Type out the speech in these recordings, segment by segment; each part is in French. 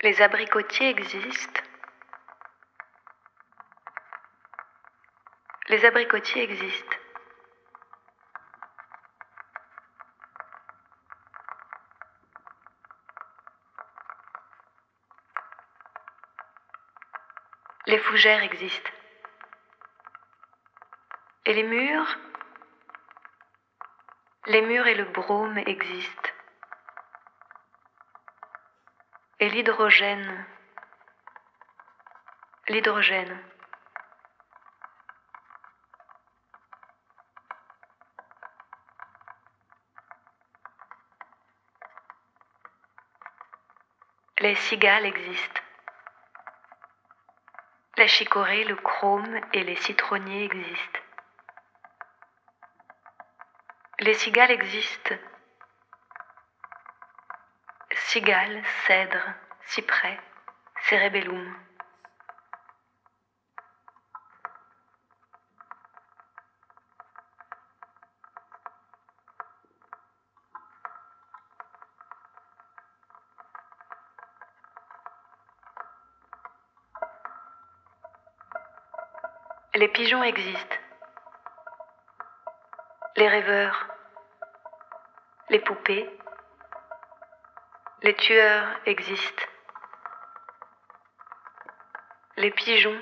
Les abricotiers existent. Les abricotiers existent. Les fougères existent. Et les murs et le brome existent. Et l'hydrogène. Les cigales existent. La chicorée, le chrome et les citronniers existent. Les cigales existent. Cigales, cèdres, cyprès, cérébellum. Les pigeons existent. Les rêveurs, les poupées, les tueurs existent. Les pigeons.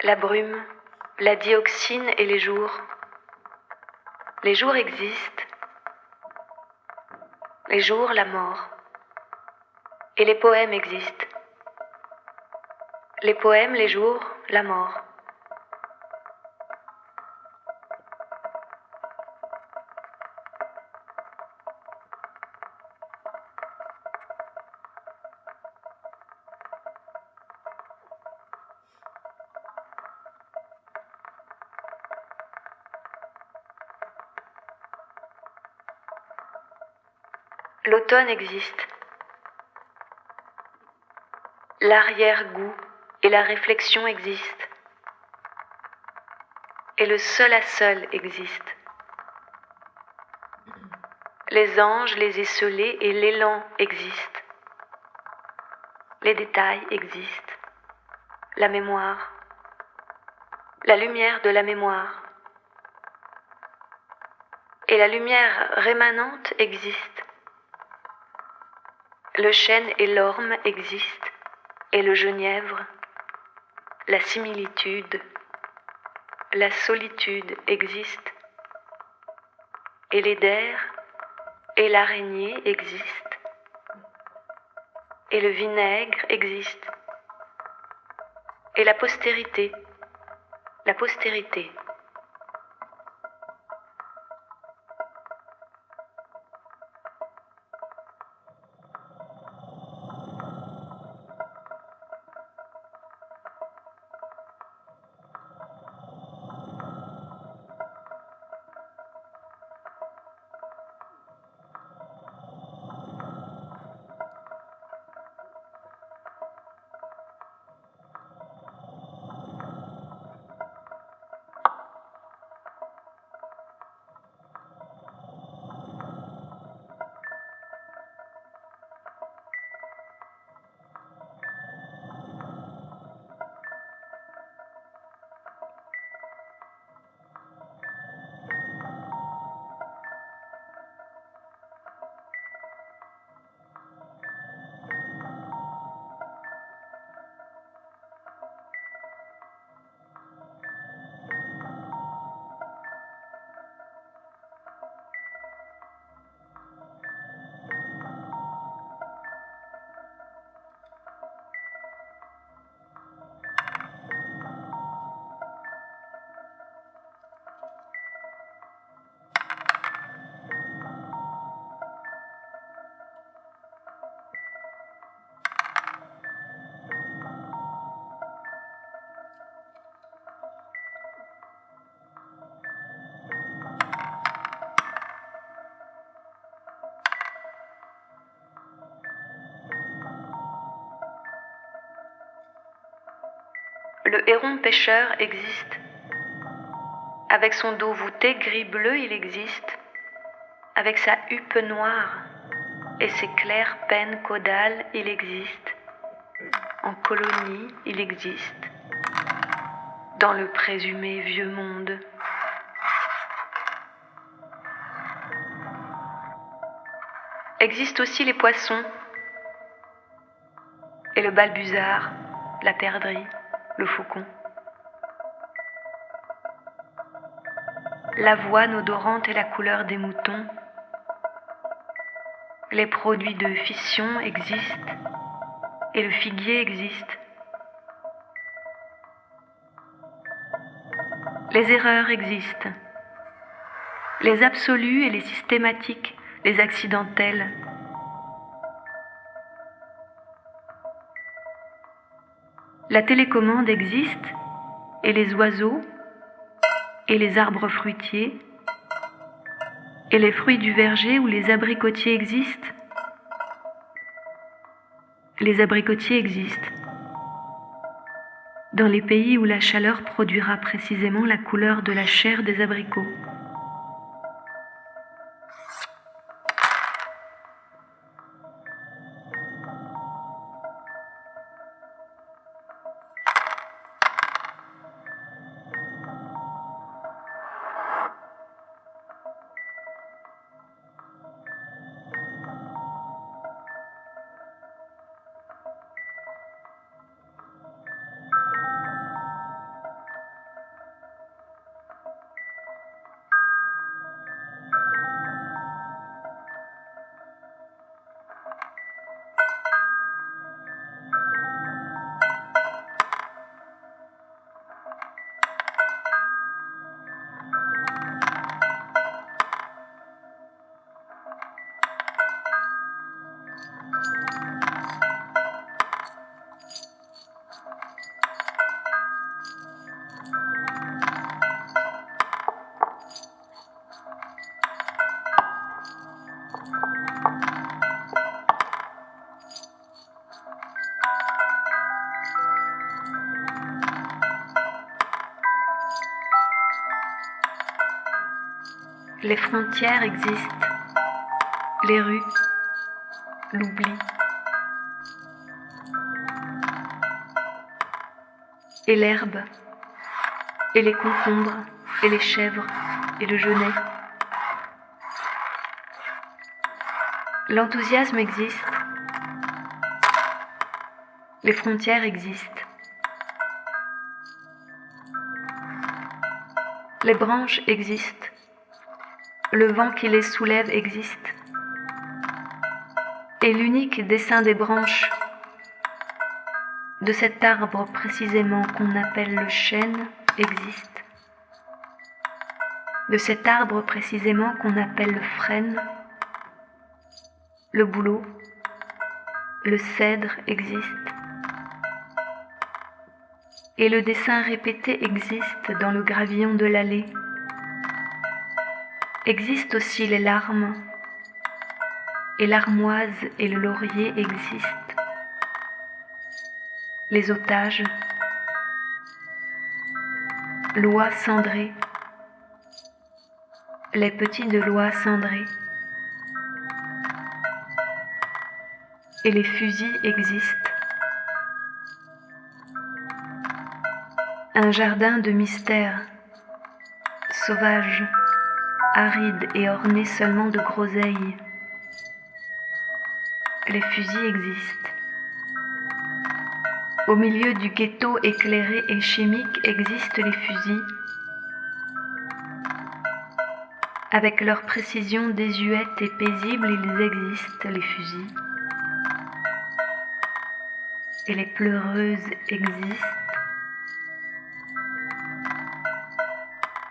La brume, la dioxine et les jours. Les jours existent. Les jours, la mort. Et les poèmes existent. Les poèmes, les jours, la mort. L'automne existe. L'arrière-goût et la réflexion existent. Et le seul à seul existe. Les anges, les esselés et l'élan existent. Les détails existent. La mémoire. La lumière de la mémoire. Et la lumière rémanente existe. Le chêne et l'orme existent. Et le genièvre, la similitude, la solitude existent. Et l'éder et l'araignée existent. Et le vinaigre existe. Et la postérité. Le héron pêcheur existe. Avec son dos voûté gris-bleu, il existe. avec sa huppe noire et ses claires pennes caudales, il existe. En colonie, il existe. Dans le présumé vieux monde. Existent aussi les poissons, et le balbuzard, la perdrix, le faucon. L'avoine odorante et la couleur des moutons. Les produits de fission existent, et le figuier existe. Les erreurs existent. Les absolus et les systématiques, les accidentelles. La télécommande existe, et les oiseaux, et les arbres fruitiers, et les fruits du verger ou les abricotiers existent. Les abricotiers existent. Dans les pays où la chaleur produira précisément la couleur de la chair des abricots. Les frontières existent, les rues, l'oubli. Et l'herbe, et les concombres, et les chèvres, et le genêt. L'enthousiasme existe, les frontières existent. Les branches existent, le vent qui les soulève existe. Et l'unique dessin des branches de cet arbre précisément qu'on appelle le chêne existe. De cet arbre précisément qu'on appelle le frêne, le bouleau, le cèdre existe. Et le dessin répété existe dans le gravillon de l'allée. Existent aussi les larmes, et l'armoise et le laurier existent. Les otages, l'oie cendrée, les petits de l'oie cendrée. Et les fusils existent. Un jardin de mystère, sauvage, aride et orné seulement de groseilles. Les fusils existent. Au milieu du ghetto éclairé et chimique existent les fusils. Avec leur précision désuète et paisible, ils existent, les fusils. Et les pleureuses existent.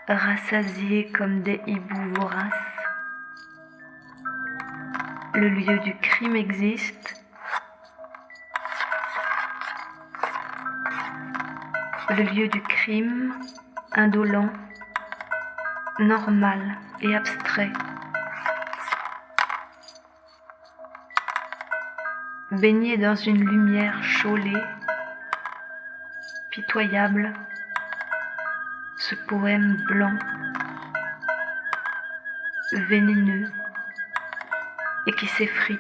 Rassasiées comme des hiboux voraces. Le lieu du crime existe. Le lieu du crime, indolent, normal et abstrait. Baigné dans une lumière chaulée, pitoyable, ce poème blanc, vénéneux. et qui s'effrite.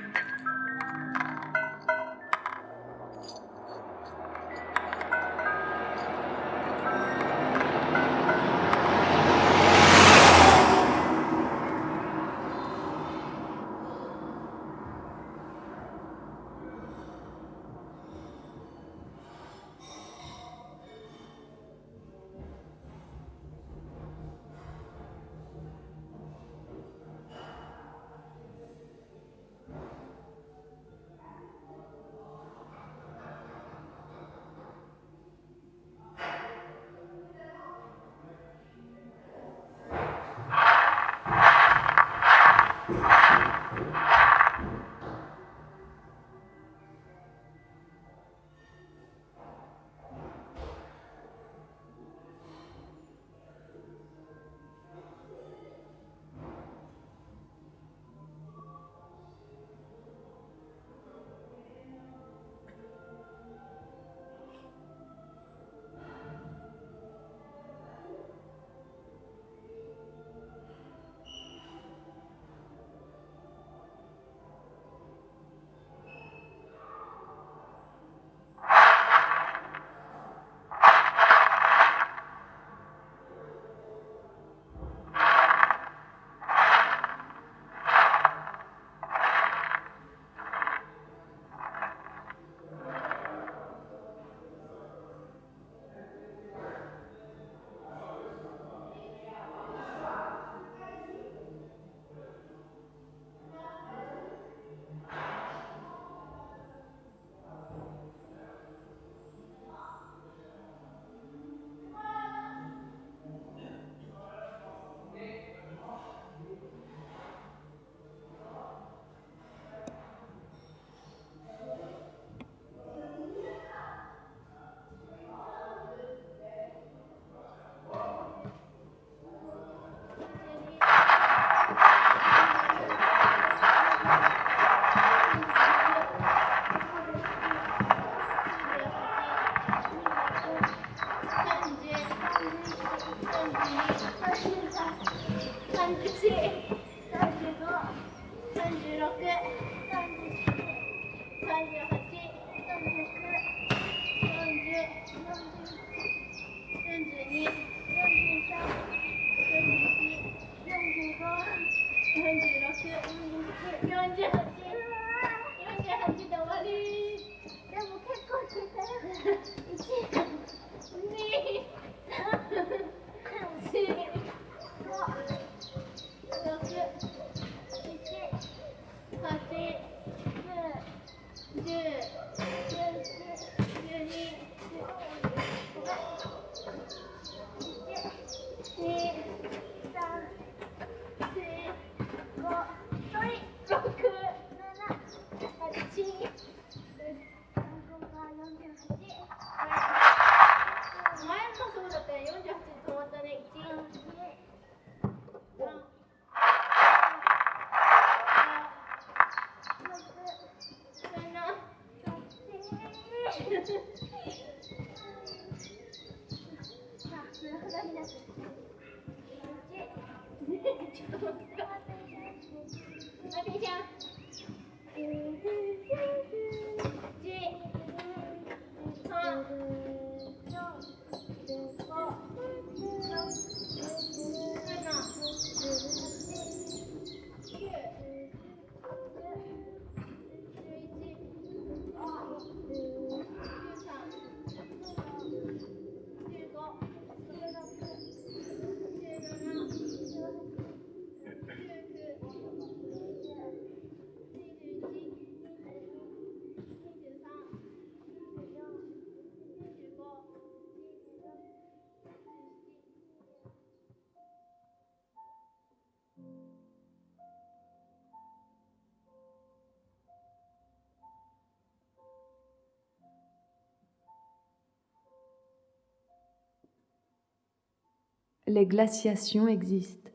Les glaciations existent.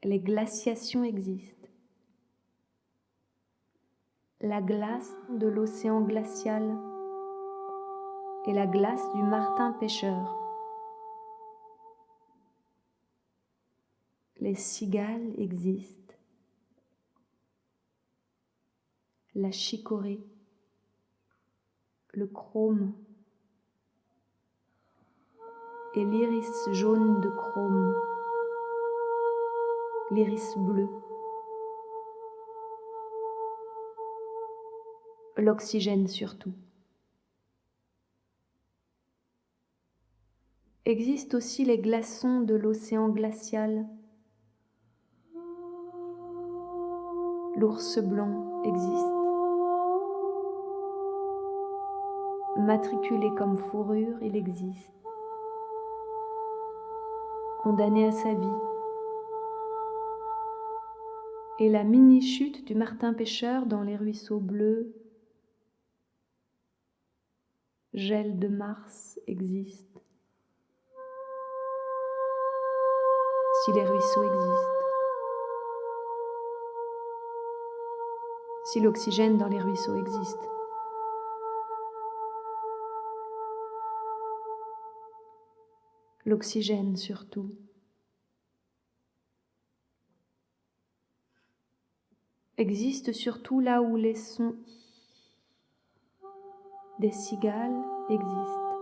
Les glaciations existent. La glace de l'océan glacial et la glace du martin pêcheur. les cigales existent, la chicorée, le chrome et l'iris jaune de chrome, l'iris bleu, l'oxygène surtout. Existent aussi les glaçons de l'océan glacial. L'ours blanc existe. Matriculé comme fourrure, il existe. Condamné à sa vie. Et la mini-chute du martin pêcheur dans les ruisseaux bleus, gel de Mars, existe. Si les ruisseaux existent. Si l'oxygène dans les ruisseaux existe. L'oxygène surtout. Existe surtout là où les sons des cigales existent.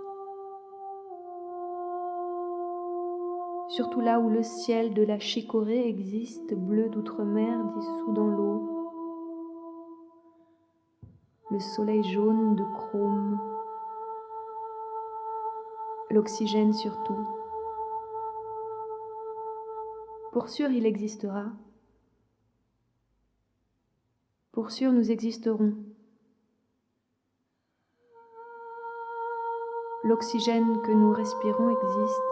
Surtout là où le ciel de la chicorée existe, bleu d'outre-mer dissous dans l'eau. Le soleil jaune de chrome. L'oxygène surtout. Pour sûr, il existera. Pour sûr, nous existerons. L'oxygène que nous respirons existe.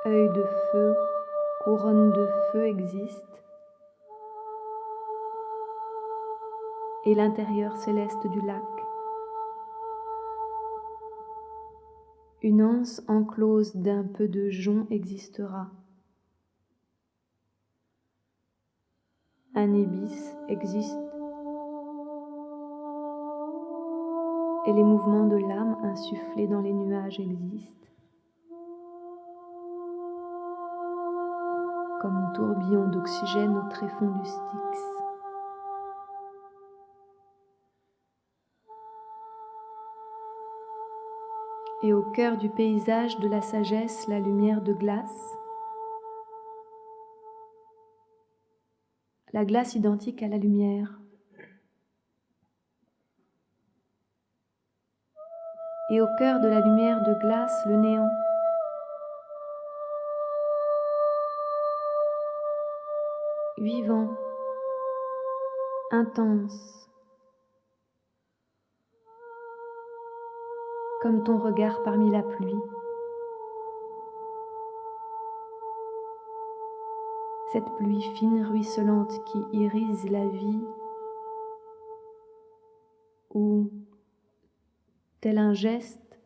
Œil de feu, couronne de feu existe. Et l'intérieur céleste du lac. Une anse enclose d'un peu de jonc existera. Un ibis existe. Et les mouvements de l'âme insufflés dans les nuages existent. Comme tourbillon d'oxygène au tréfonds du Styx. Et au cœur du paysage de la sagesse, la lumière de glace. La glace identique à la lumière. Et au cœur de la lumière de glace, le néant. Vivant, intense, comme ton regard parmi la pluie. Cette pluie fine, ruisselante qui irise la vie, où, tel un geste,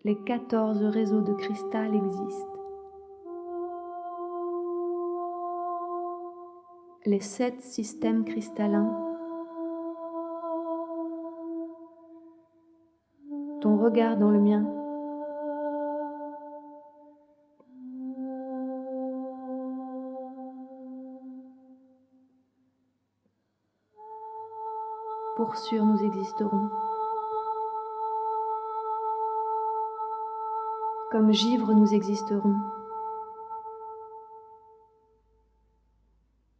les 14 réseaux de cristal existent. Les 7 systèmes cristallins. Ton regard dans le mien. Pour sûr, nous existerons. Comme givre, nous existerons.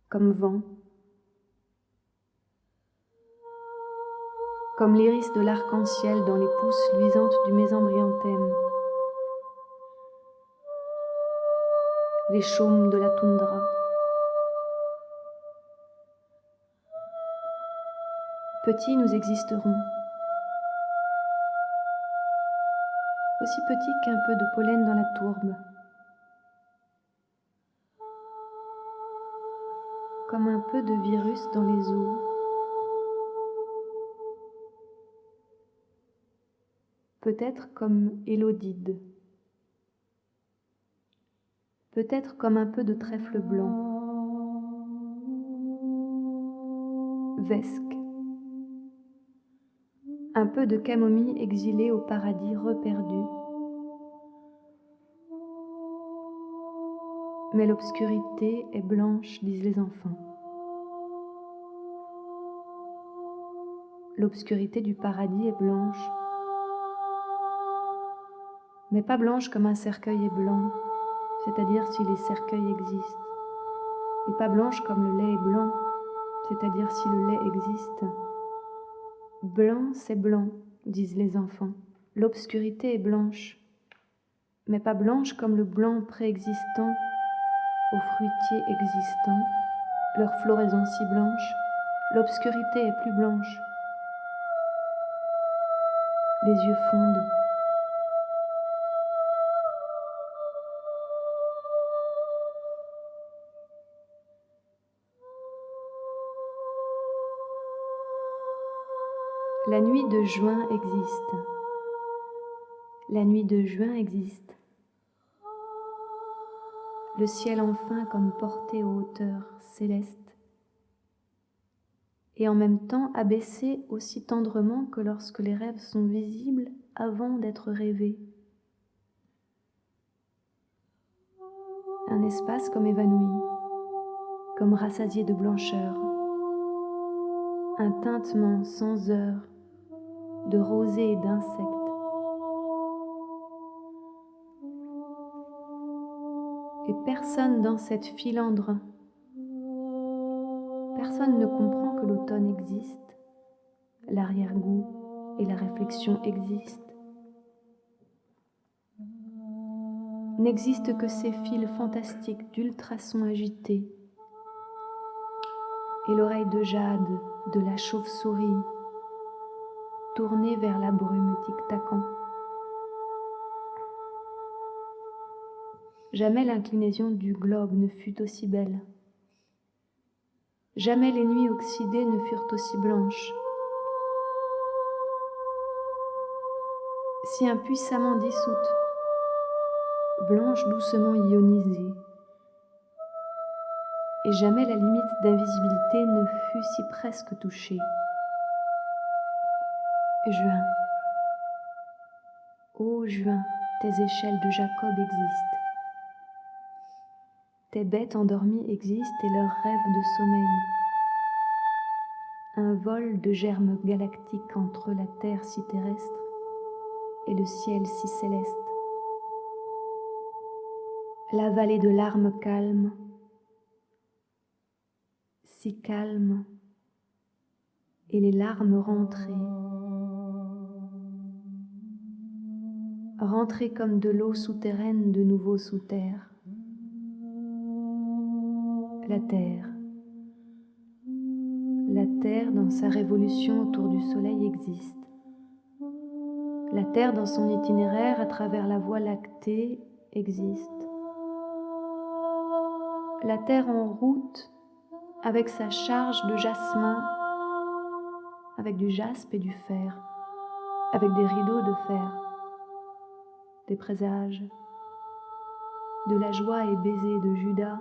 Comme vent. Comme l'iris de l'arc-en-ciel dans les pousses luisantes du mésembryanthème. Les chaumes de la toundra. Petits, nous existerons. Aussi petits qu'un peu de pollen dans la tourbe. Comme un peu de virus dans les eaux. Peut-être comme Élodide. Peut-être comme un peu de trèfle blanc. Vesque. un peu de camomille exilée au paradis reperdu. Mais l'obscurité est blanche, disent les enfants. L'obscurité du paradis est blanche, mais pas blanche comme un cercueil est blanc, c'est-à-dire si les cercueils existent, et pas blanche comme le lait est blanc, c'est-à-dire si le lait existe. Blanc, c'est blanc, disent les enfants. L'obscurité est blanche, mais pas blanche comme le blanc préexistant aux fruitiers existants, leur floraison si blanche, l'obscurité est plus blanche. Les yeux fondent. La nuit de juin existe. La nuit de juin existe. Le ciel enfin comme porté aux hauteurs célestes, et en même temps abaissé aussi tendrement que lorsque les rêves sont visibles avant d'être rêvés. Un espace comme évanoui, comme rassasié de blancheur, un tintement sans heure de rosée et d'insectes. Et personne dans cette filandre, personne ne comprend que l'automne existe, l'arrière-goût et la réflexion existent. N'existent que ces fils fantastiques d'ultrasons agités et l'oreille de jade de la chauve-souris tournée vers la brume tic-tacant. Jamais l'inclinaison du globe ne fut aussi belle. Jamais les nuits oxydées ne furent aussi blanches. Si impuissamment dissoutes, blanches doucement ionisées. Et jamais la limite d'invisibilité ne fut si presque touchée. Juin. Ô juin, tes échelles de Jacob existent. Tes bêtes endormies existent et leurs rêves de sommeil. Un vol de germes galactiques entre la terre si terrestre et le ciel si céleste. La vallée de larmes calme, si calme, et les larmes rentrées comme de l'eau souterraine de nouveau sous terre. La terre dans sa révolution autour du soleil existe. La terre dans son itinéraire à travers la voie lactée existe. La terre en route avec sa charge de jasmin, avec du jaspe et du fer, avec des rideaux de fer, des présages, de la joie et baisers de Judas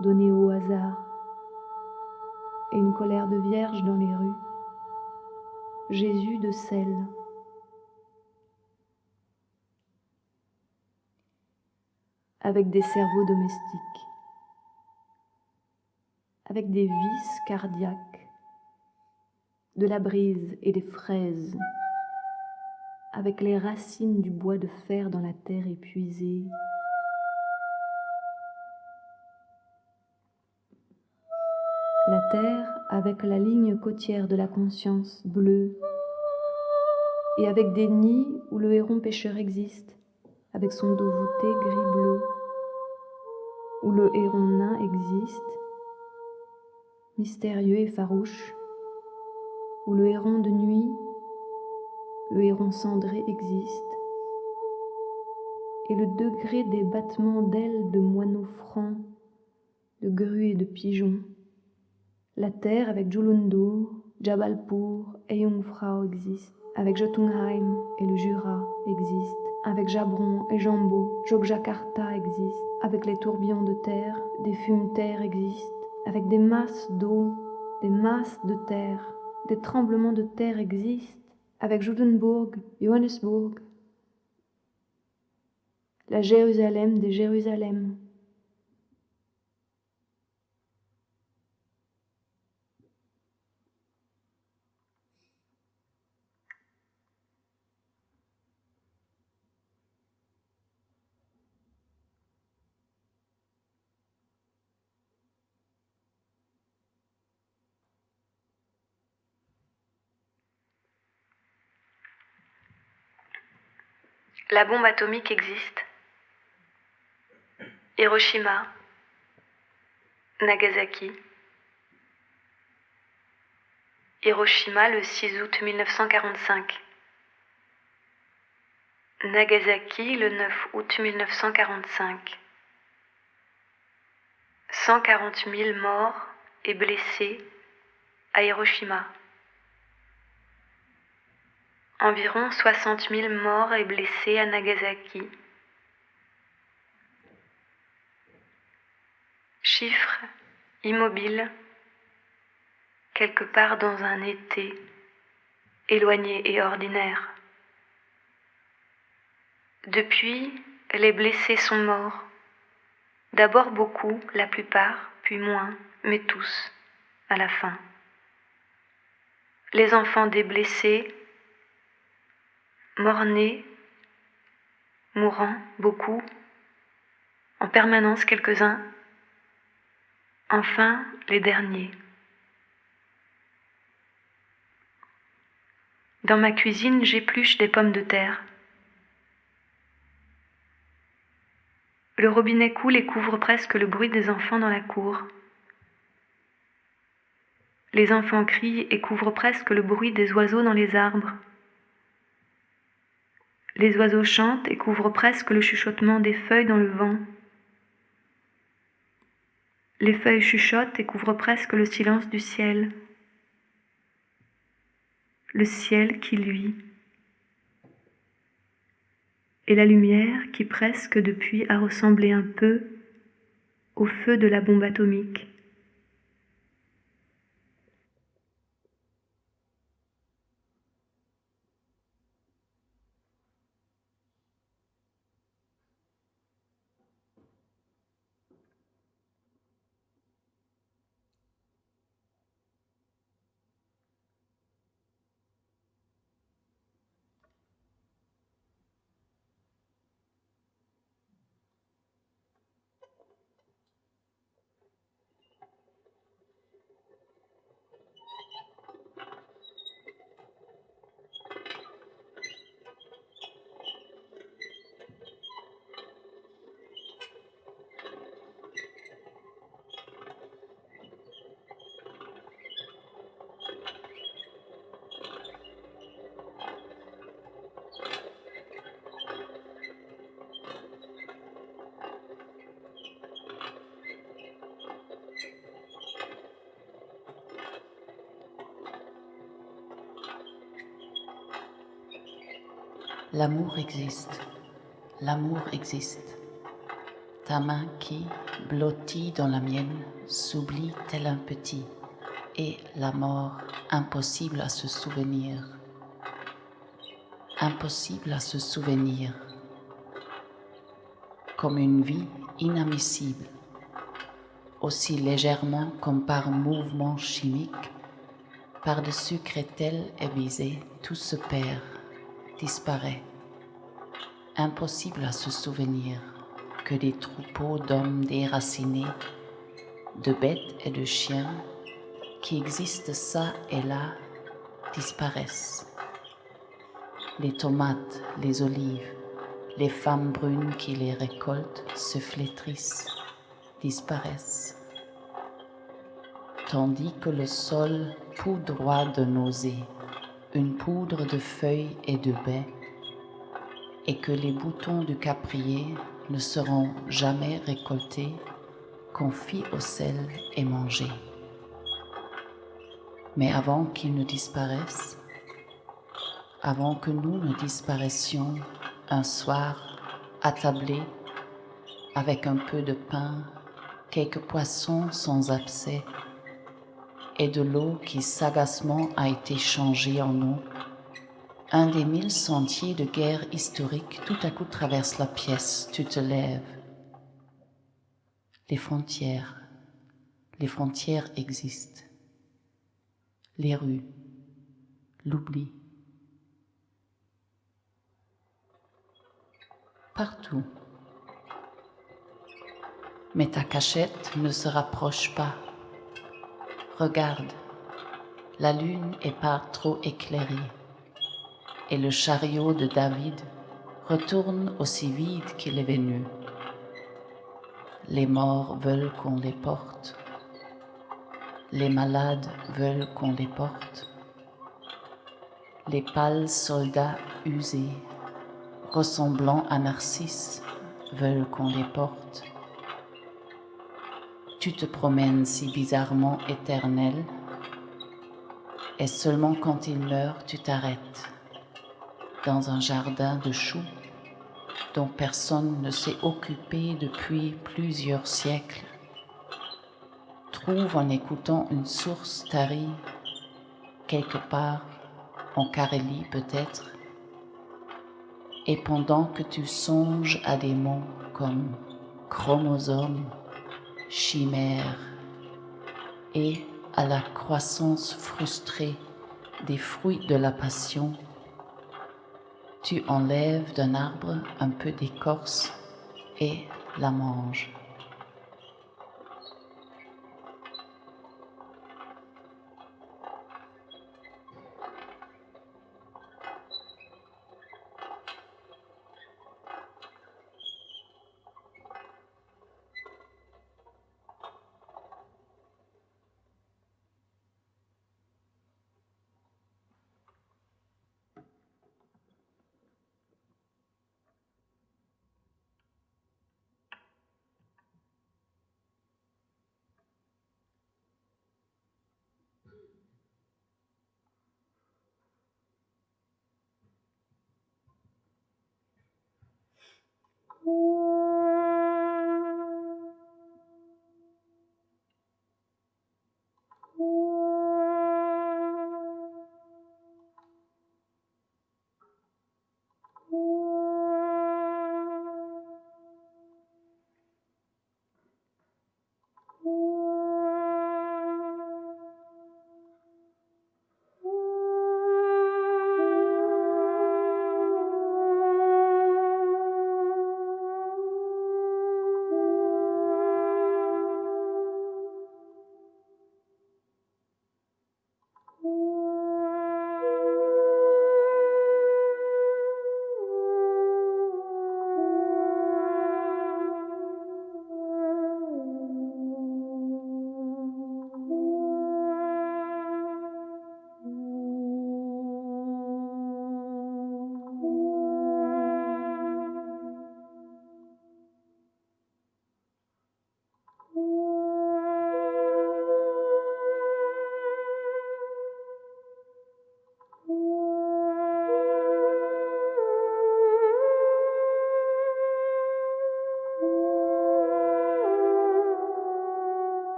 donnés au hasard, et une colère de vierge dans les rues, Jésus de sel. Avec des cerveaux domestiques, avec des vices cardiaques, de la brise et des fraises, avec les racines du bois de fer dans la terre épuisée. La terre avec la ligne côtière de la conscience bleue, et avec des nids où le héron pêcheur existe, avec son dos voûté gris-bleu, où le héron nain existe, mystérieux et farouche, où le héron de nuit, le héron cendré existe, et le degré des battements d'ailes de moineaux francs, de grues et de pigeons. La terre avec Julundur, Jabalpur et Jungfrau existe, avec Jotunheim et le Jura existe, avec Jabron et Jambo, Jogjakarta existe, avec les tourbillons de terre, des fumes-terres existent, avec des masses d'eau, des masses de terre, des tremblements de terre existent, avec Judenburg, Johannesburg, la Jérusalem des Jérusalem. La bombe atomique existe. Hiroshima, Nagasaki. Hiroshima le 6 août 1945. Nagasaki le 9 août 1945. 140 000 morts et blessés à Hiroshima. Environ 60 000 morts et blessés à Nagasaki. Chiffre immobile, quelque part dans un été, éloigné et ordinaire. Depuis, les blessés sont morts. D'abord beaucoup, la plupart, puis moins, mais tous, à la fin. Les enfants des blessés, morts-nés, mourant, beaucoup, en permanence quelques-uns, enfin les derniers. Dans ma cuisine, j'épluche des pommes de terre. Le robinet coule et couvre presque le bruit des enfants dans la cour. Les enfants crient et couvrent presque le bruit des oiseaux dans les arbres. Les oiseaux chantent et couvrent presque le chuchotement des feuilles dans le vent. Les feuilles chuchotent et couvrent presque le silence du ciel. Le ciel qui luit. Et la lumière qui presque depuis a ressemblé un peu au feu de la bombe atomique. L'amour existe, l'amour existe. Ta main qui, blottie dans la mienne, s'oublie tel un petit, et la mort impossible à se souvenir. Impossible à se souvenir, comme une vie inadmissible, aussi légèrement comme par mouvement chimique, par-dessus crételle et visée, tout se perd, disparaît. Impossible à se souvenir que des troupeaux d'hommes déracinés, de bêtes et de chiens qui existent ça et là, disparaissent. Les tomates, les olives, les femmes brunes qui les récoltent se flétrissent, disparaissent. Tandis que le sol poudroie de nausée, une poudre de feuilles et de baies, et que les boutons du caprier ne seront jamais récoltés, confits au sel et mangés. Mais avant qu'ils ne disparaissent, avant que nous ne disparaissions un soir attablés avec un peu de pain, quelques poissons sans abcès et de l'eau qui sagacement a été changée en eau, Un des 1000 sentiers de guerre historique tout à coup traverse la pièce, tu te lèves. Les frontières existent. Les rues, l'oubli. Partout. Mais ta cachette ne se rapproche pas. Regarde, la lune est pas trop éclairée et le chariot de David retourne aussi vide qu'il est venu. Les morts veulent qu'on les porte. Les malades veulent qu'on les porte. Les pâles soldats usés, ressemblant à Narcisse, veulent qu'on les porte. Tu te promènes si bizarrement éternel, et seulement quand il meurt, tu t'arrêtes dans un jardin de choux dont personne ne s'est occupé depuis plusieurs siècles. Trouve en écoutant une source tarie, quelque part en Carélie peut-être, et pendant que tu songes à des mots comme chromosome, chimère et à la croissance frustrée des fruits de la passion, tu enlèves d'un arbre un peu d'écorce et la manges.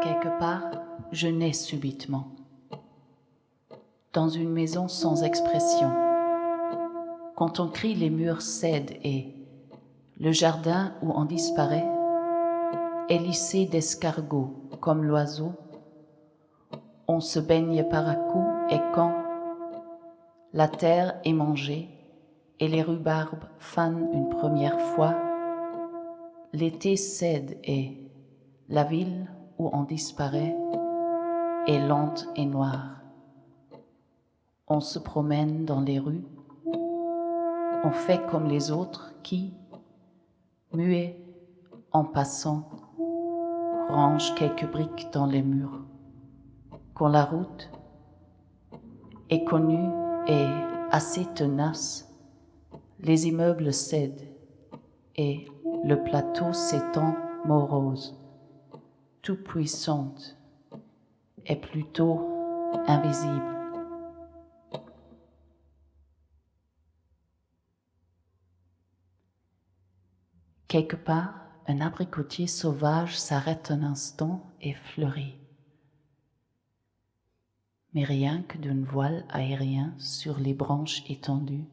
Quelque part, je nais subitement, dans une maison sans expression. Quand on crie, les murs cèdent et le jardin où on disparaît est lissé d'escargots comme l'oiseau. On se baigne par à-coups et quand la terre est mangée et les rhubarbes fanent une première fois, L'été cède et la ville où on disparaît est lente et noire. On se promène dans les rues, on fait comme les autres qui, muets en passant, rangent quelques briques dans les murs. Quand la route est connue et assez tenace, les immeubles cèdent et le plateau s'étend morose, tout puissante et plutôt invisible. Quelque part, un abricotier sauvage s'arrête un instant et fleurit. Mais rien que d'un voile aérien sur les branches étendues,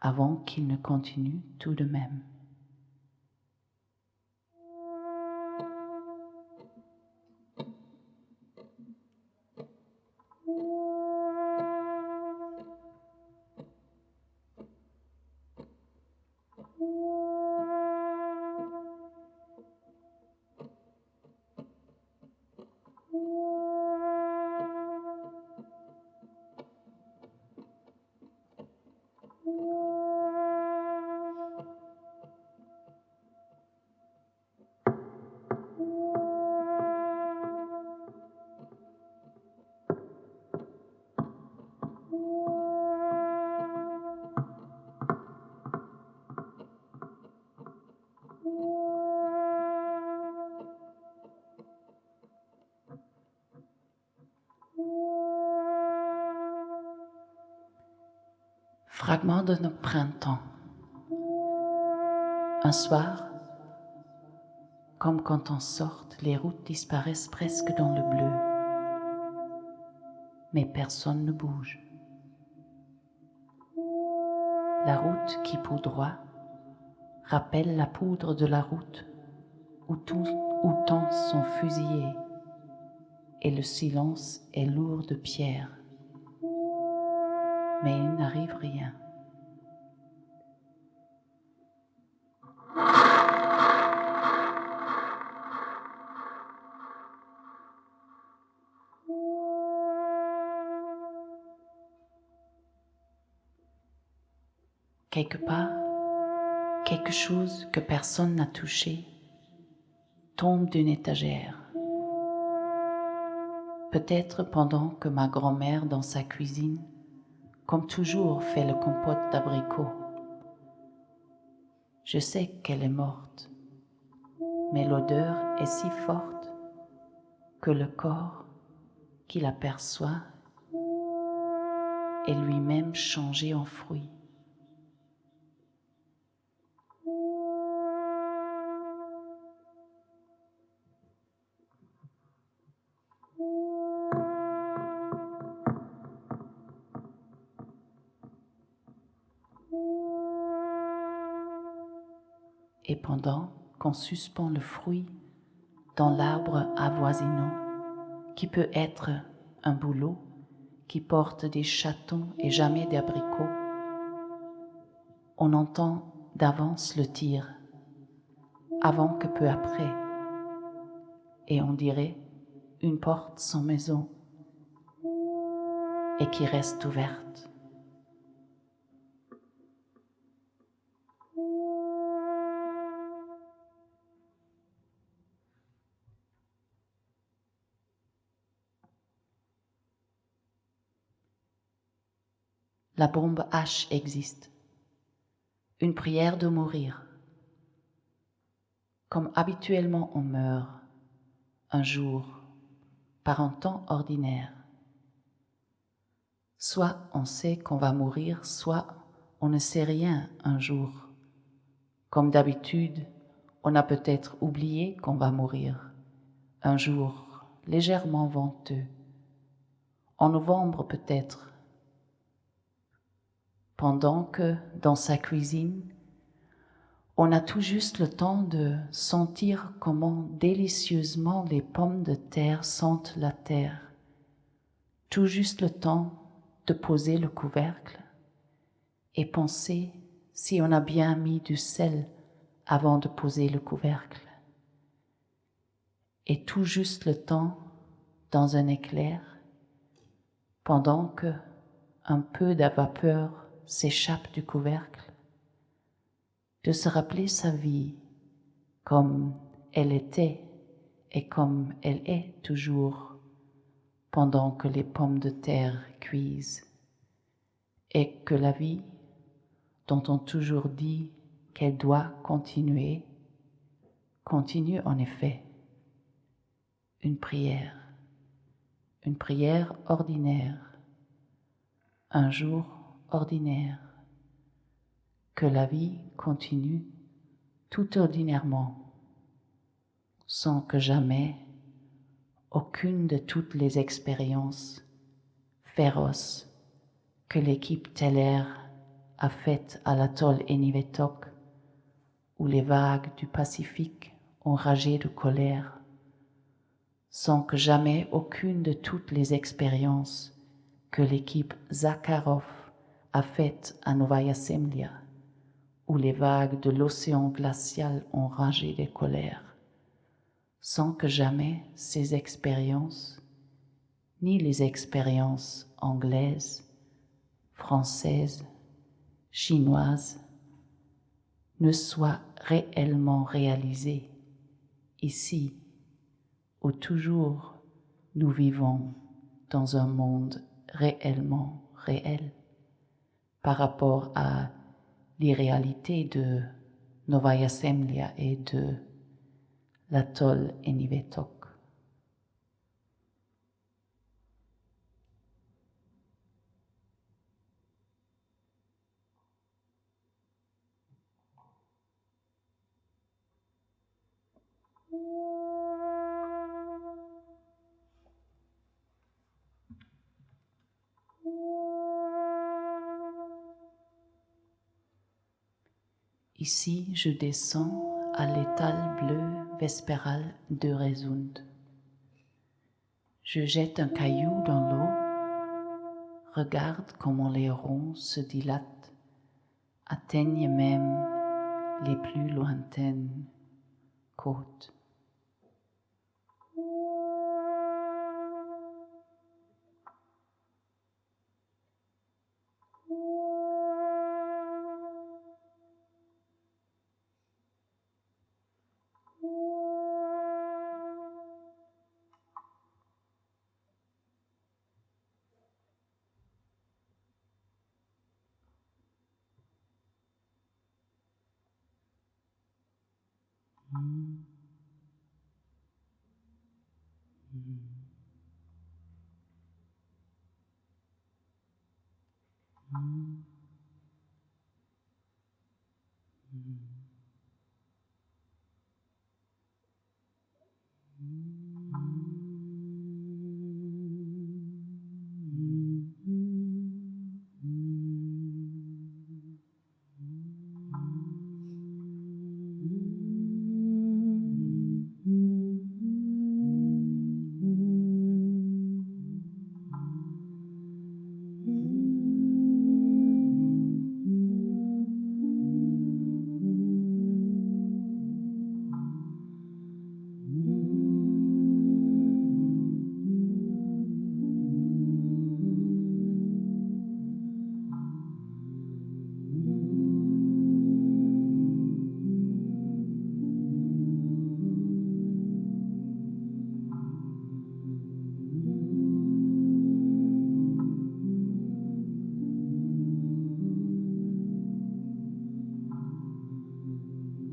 avant qu'il ne continue tout de même. Fragment de notre printemps. Un soir, comme quand on sort, les routes disparaissent presque dans le bleu, mais personne ne bouge. La route qui poudroie rappelle la poudre de la route où temps sont fusillés et le silence est lourd de pierres. Mais il n'arrive rien. Quelque part, quelque chose que personne n'a touché tombe d'une étagère. Peut-être pendant que ma grand-mère dans sa cuisine, comme toujours, fait le compote d'abricots. Je sais qu'elle est morte, mais l'odeur est si forte que le corps qui l'aperçoit est lui-même changé en fruit. Et pendant qu'on suspend le fruit dans l'arbre avoisinant, qui peut être un bouleau qui porte des chatons et jamais d'abricots, on entend d'avance le tir, avant que peu après, et on dirait une porte sans maison et qui reste ouverte. La bombe H existe, une prière de mourir. Comme habituellement on meurt, un jour, par un temps ordinaire. Soit on sait qu'on va mourir, soit on ne sait rien un jour. Comme d'habitude, on a peut-être oublié qu'on va mourir, un jour légèrement venteux, en novembre peut-être, pendant que, dans sa cuisine, on a tout juste le temps de sentir comment délicieusement les pommes de terre sentent la terre, tout juste le temps de poser le couvercle et penser si on a bien mis du sel avant de poser le couvercle. Et tout juste le temps, dans un éclair, pendant que un peu de vapeur s'échappe du couvercle, de se rappeler sa vie comme elle était et comme elle est toujours pendant que les pommes de terre cuisent, et que la vie, dont on toujours dit qu'elle doit continuer, continue en effet. Une prière ordinaire, un jour ordinaire, que la vie continue tout ordinairement, sans que jamais aucune de toutes les expériences féroces que l'équipe Teller a faites à l'atoll Eniwetok, où les vagues du Pacifique ont ragé de colère, sans que jamais aucune de toutes les expériences que l'équipe Zakharov a faites à Novaya Zemlya, où les vagues de l'océan glacial ont ragé de colère, sans que jamais ces expériences, ni les expériences anglaises, françaises, chinoises, ne soient réellement réalisées ici, où toujours nous vivons dans un monde réellement réel par rapport à l'irréalité de Novaya Zemlya et de l'atoll Eniwetok. Ici, je descends à l'étal bleu vespéral de Resund. Je jette un caillou dans l'eau, regarde comment les ronds se dilatent, atteignent même les plus lointaines côtes.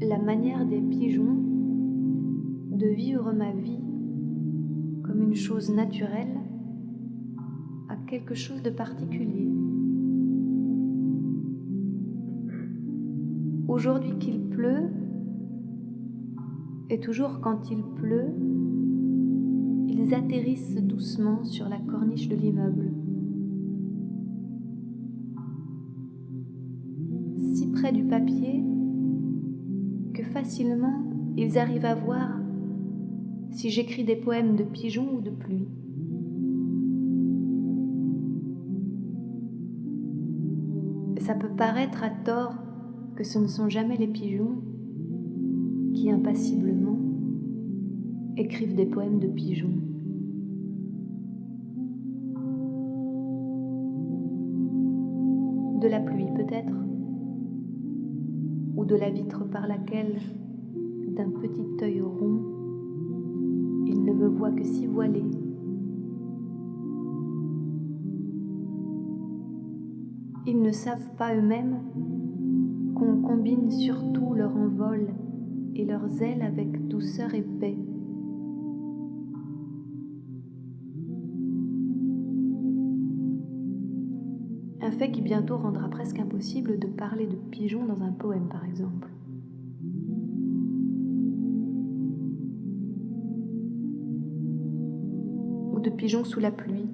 La manière des pigeons de vivre ma vie comme une chose naturelle a quelque chose de particulier. Aujourd'hui qu'il pleut, et toujours quand il pleut, ils atterrissent doucement sur la corniche de l'immeuble. Si près du papier que facilement ils arrivent à voir si j'écris des poèmes de pigeons ou de pluie. Ça peut paraître à tort que ce ne sont jamais les pigeons, qui impassiblement écrivent des poèmes de pigeons. De la pluie peut-être, ou de la vitre par laquelle, d'un petit œil rond, ils ne me voient que si voilée. Ils ne savent pas eux-mêmes qu'on combine surtout leur envol et leurs ailes avec douceur et paix. Un fait qui bientôt rendra presque impossible de parler de pigeons dans un poème, par exemple. Ou de pigeons sous la pluie.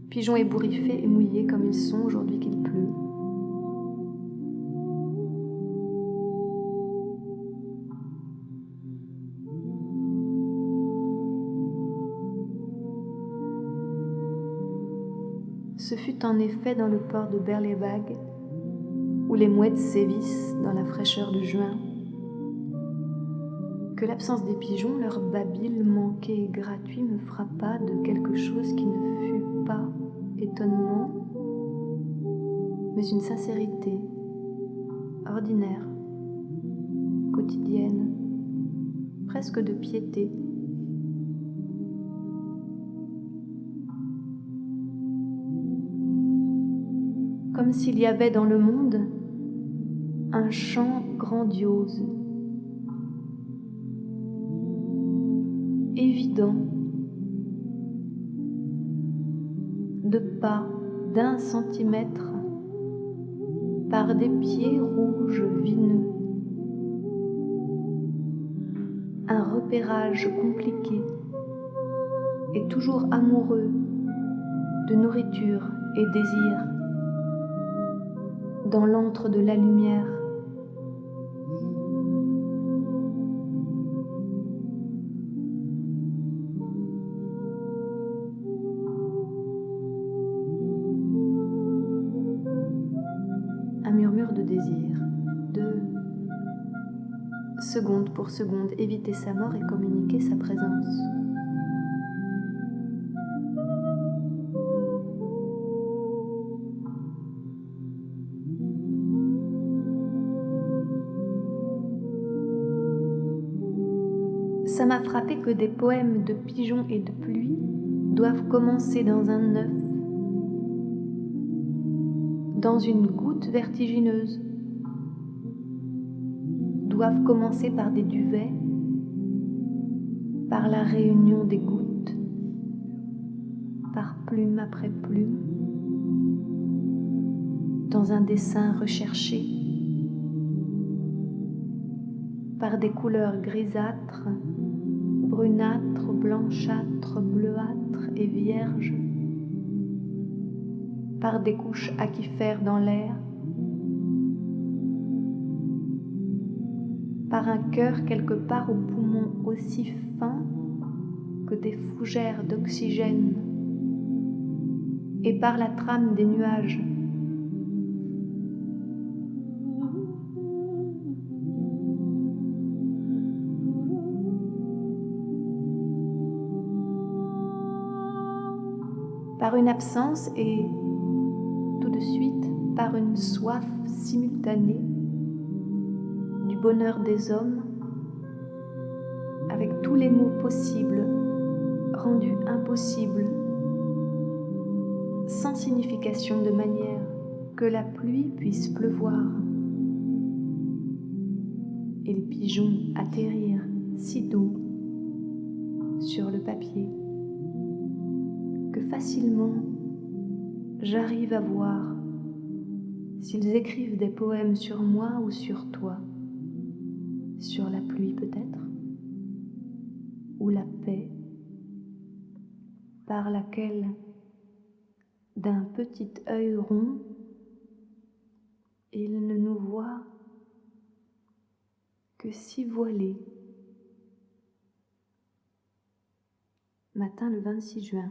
Pigeons ébouriffés et mouillés comme ils sont aujourd'hui qu'il pleut. Ce fut en effet dans le port de Berlevåg, où les mouettes sévissent dans la fraîcheur du juin, que l'absence des pigeons, leur babil manqué et gratuit, me frappa de quelque chose qui ne fut pas étonnement, mais une sincérité ordinaire, quotidienne, presque de piété. Comme s'il y avait dans le monde un chant grandiose, évident, de pas d'1 centimètre par des pieds rouges vineux, un repérage compliqué et toujours amoureux de nourriture et désir dans l'antre de la lumière. Un murmure de désir, de seconde pour seconde, éviter sa mort et communiquer sa présence. Ça m'a frappé que des poèmes de pigeons et de pluie doivent commencer dans un œuf, dans une goutte vertigineuse, doivent commencer par des duvets, par la réunion des gouttes, par plume après plume, dans un dessin recherché, par des couleurs grisâtres, brunâtres, blanchâtres, bleuâtres et vierges, par des couches aquifères dans l'air, par un cœur quelque part au poumon aussi fin que des fougères d'oxygène, et par la trame des nuages. Par une absence et, tout de suite, par une soif simultanée du bonheur des hommes, avec tous les mots possibles, rendus impossibles, sans signification de manière que la pluie puisse pleuvoir et les pigeons atterrir si doux sur le papier que facilement j'arrive à voir s'ils écrivent des poèmes sur moi ou sur toi, sur la pluie peut-être, ou la paix par laquelle, d'un petit œil rond, ils ne nous voient que si voilés. Matin le 26 juin.